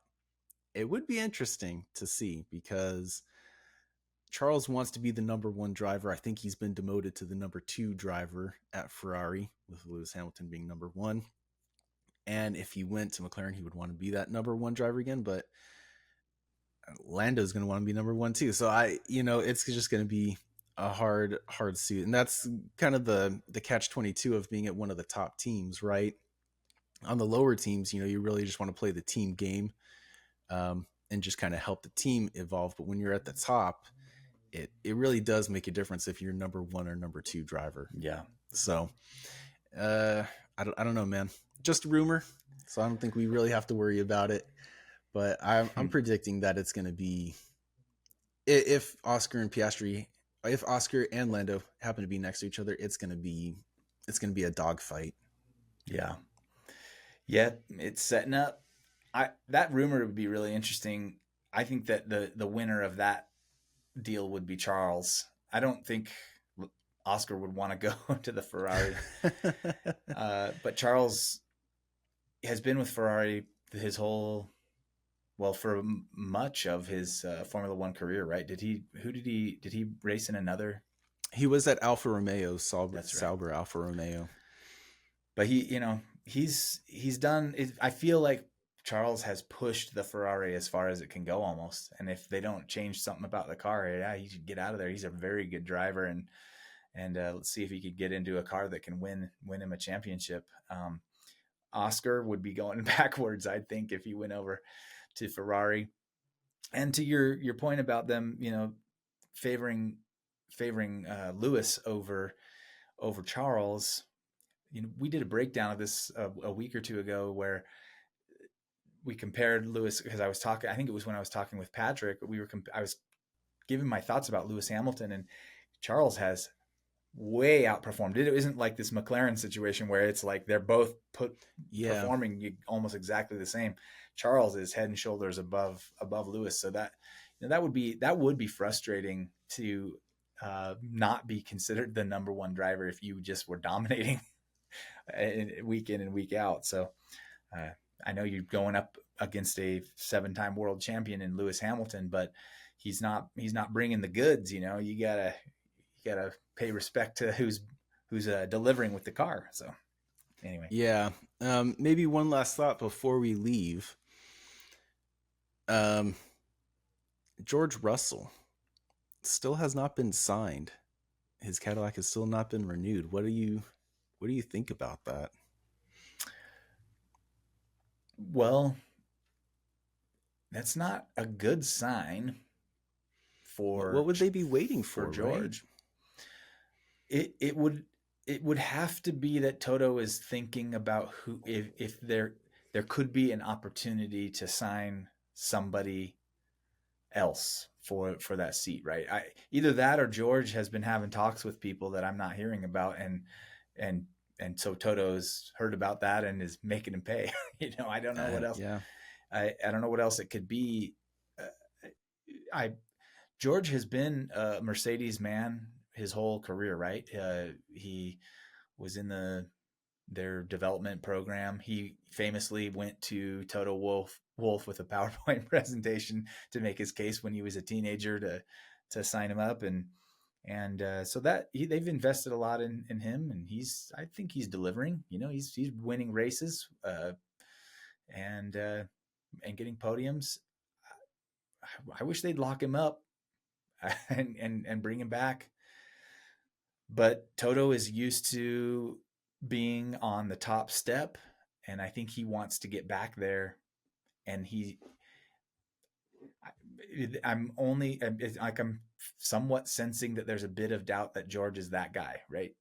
it would be interesting to see, because Charles wants to be the number one driver. I think he's been demoted to the number 2 driver at Ferrari, with Lewis Hamilton being number 1. And if he went to McLaren, he would want to be that number 1 driver again, but Lando's going to want to be number 1 too. So it's just going to be a hard suit. And that's kind of the catch-22 of being at one of the top teams, right? On the lower teams, you really just want to play the team game and just kind of help the team evolve. But when you're at the top, it really does make a difference if you're number 1 or number 2 driver. Yeah. So I don't know, man. Just a rumor. So I don't think we really have to worry about it. But I'm predicting that it's going to be, if Oscar and Lando happen to be next to each other, it's going to be a dogfight. Yeah. Yeah, it's setting up. That rumor would be really interesting. I think that the winner of that deal would be Charles. I don't think Oscar would want to go to the Ferrari. But Charles has been with Ferrari for much of his Formula One career, right? Did he race in another? He was at Alfa Romeo, Sauber Alfa Romeo. But he's done. I feel like Charles has pushed the Ferrari as far as it can go almost. And if they don't change something about the car, he should get out of there. He's a very good driver, and let's see if he could get into a car that can win him a championship. Oscar would be going backwards, I think, if he went over to Ferrari. And to your point about them, favoring Lewis over Charles, we did a breakdown of this a week or two ago where we compared Lewis, because I think it was when I was talking with Patrick, I was giving my thoughts about Lewis Hamilton, and Charles has way outperformed. It isn't like this McLaren situation where it's like they're both performing almost exactly the same. Charles is head and shoulders above Lewis. So that would be frustrating to not be considered the number 1 driver if you just were dominating week in and week out. So I know you're going up against a 7-time world champion in Lewis Hamilton, but he's not bringing the goods. You know, you gotta pay respect to who's delivering with the car. So anyway, Yeah. Maybe one last thought before we leave. George Russell still has not been signed. His Cadillac has still not been renewed. What do you think about that? Well, that's not a good sign for What would they be waiting for, George. Right? It would have to be that Toto is thinking about who, if there could be an opportunity to sign somebody else for that seat, right? Either that or George has been having talks with people that I'm not hearing about, and so Toto's heard about that and is making him pay. I don't know what else. Yeah. I don't know what else it could be. George has been a Mercedes man his whole career, right? He was in their development program. He famously went to Toto Wolff with a PowerPoint presentation to make his case when he was a teenager to sign him up, and so that they've invested a lot in him, and I think he's delivering. He's winning races, and getting podiums. I wish they'd lock him up and bring him back. But Toto is used to being on the top step, and I think he wants to get back there. And I'm somewhat sensing that there's a bit of doubt that George is that guy, right?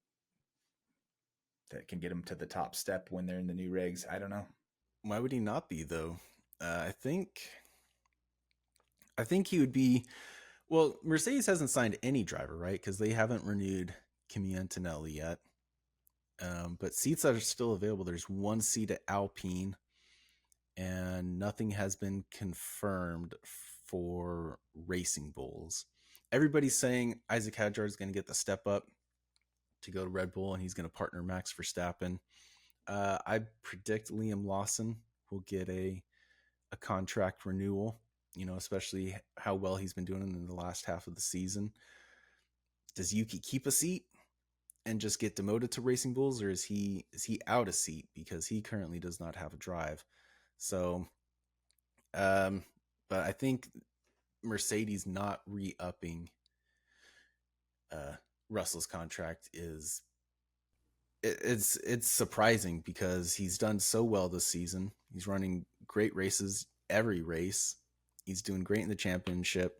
That can get him to the top step when they're in the new rigs. I don't know. Why would he not be, though? I think he would be. Well, Mercedes hasn't signed any driver, right? Because they haven't renewed Kimi Antonelli yet. But seats are still available. There's one seat at Alpine, and nothing has been confirmed for Racing Bulls. Everybody's saying Isaac Hadjar is going to get the step up to go to Red Bull, and he's going to partner Max Verstappen. I predict Liam Lawson will get a contract renewal, especially how well he's been doing in the last half of the season. Does Yuki keep a seat and just get demoted to Racing Bulls, or is he out a seat because he currently does not have a drive? So, but I think Mercedes not re-upping Russell's contract it's surprising because he's done so well this season. He's running great races every race. He's doing great in the championship,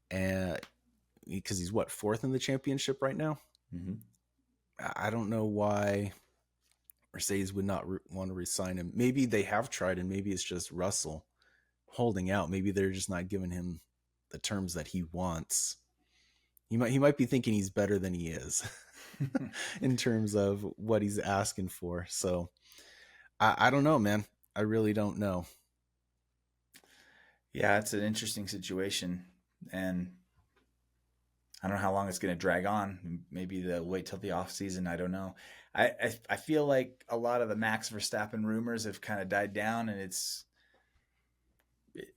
and because he's fourth in the championship right now. Mm-hmm. I don't know why Mercedes would not want to re-sign him. Maybe they have tried, and maybe it's just Russell holding out. Maybe they're just not giving him the terms that he wants. He might be thinking he's better than he is in terms of what he's asking for. So I don't know, man. I really don't know. Yeah, it's an interesting situation, and I don't know how long it's going to drag on. Maybe they'll wait till the off season. I don't know. I feel like a lot of the Max Verstappen rumors have kind of died down, and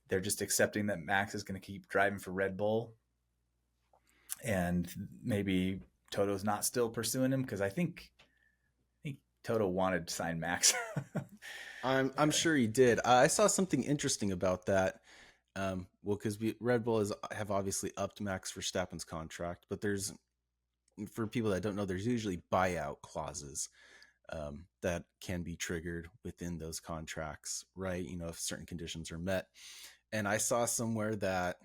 they're just accepting that Max is going to keep driving for Red Bull, and maybe Toto's not still pursuing him, because I think Toto wanted to sign Max. I'm sure he did. I saw something interesting about that. Because Red Bull have obviously upped Max Verstappen's contract, but for people that don't know, there's usually buyout clauses that can be triggered within those contracts, right? If certain conditions are met. And I saw somewhere that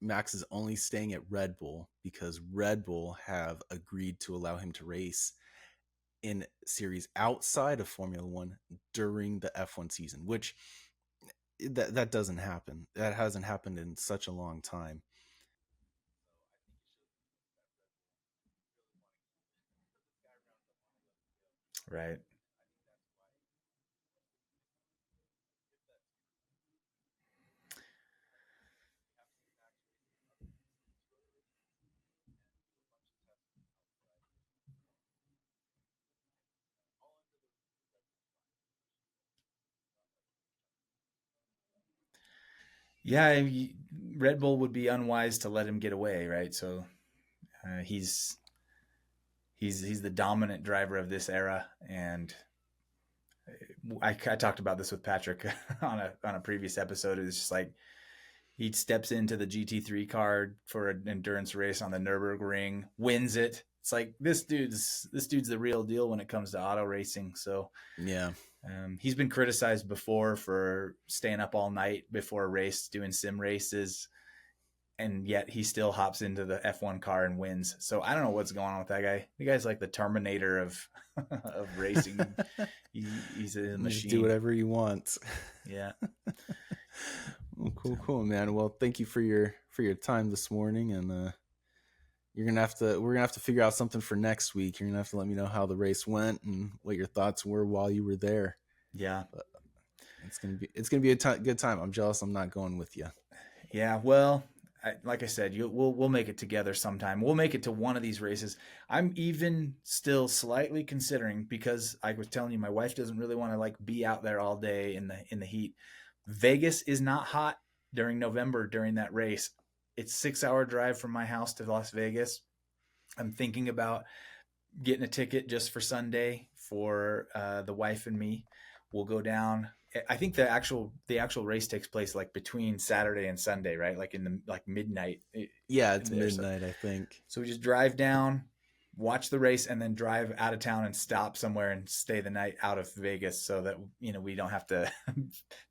Max is only staying at Red Bull because Red Bull have agreed to allow him to race in series outside of Formula One during the F1 season, which that doesn't happen. That hasn't happened in such a long time. Right. Yeah, Red Bull would be unwise to let him get away, right? So he's the dominant driver of this era, and I talked about this with Patrick on a previous episode. It's just like he steps into the GT3 car for an endurance race on the Nürburgring, wins it. It's like this dude's the real deal when it comes to auto racing. So yeah, he's been criticized before for staying up all night before a race doing sim races, and yet he still hops into the F1 car and wins. So I don't know what's going on with that guy. The guy's like the Terminator of of racing. He's a machine. Just do whatever he wants. Yeah. Well, cool, man. Well, thank you for your time this morning, and we're gonna have to figure out something for next week. You're gonna have to let me know how the race went and what your thoughts were while you were there. Yeah, but it's gonna be a good time. I'm jealous I'm not going with you. Yeah, well, like I said, we'll make it together sometime. We'll make it to one of these races. I'm even still slightly considering, because I was telling you, my wife doesn't really want to like be out there all day in the heat. Vegas is not hot during November during that race. It's 6-hour drive from my house to Las Vegas. I'm thinking about getting a ticket just for Sunday for the wife and me. We'll go down. I think the actual race takes place like between Saturday and Sunday, right? Like in the midnight. Yeah, it's midnight, I think. So we just drive down, watch the race, and then drive out of town and stop somewhere and stay the night out of Vegas, so that we don't have to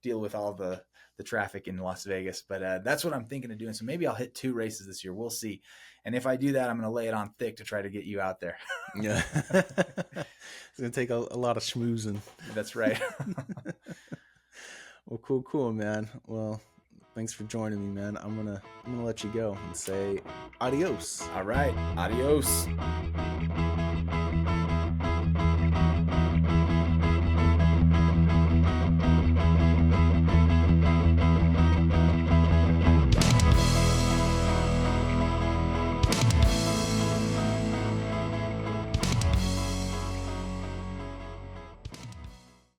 deal with all the traffic in Las Vegas. But that's what I'm thinking of doing. So maybe I'll hit 2 races this year. We'll see. And if I do that, I'm going to lay it on thick to try to get you out there. Yeah. It's going to take a lot of schmoozing. That's right. Well, cool, man. Well, thanks for joining me, man. I'm gonna let you go and say adios. All right. Adios.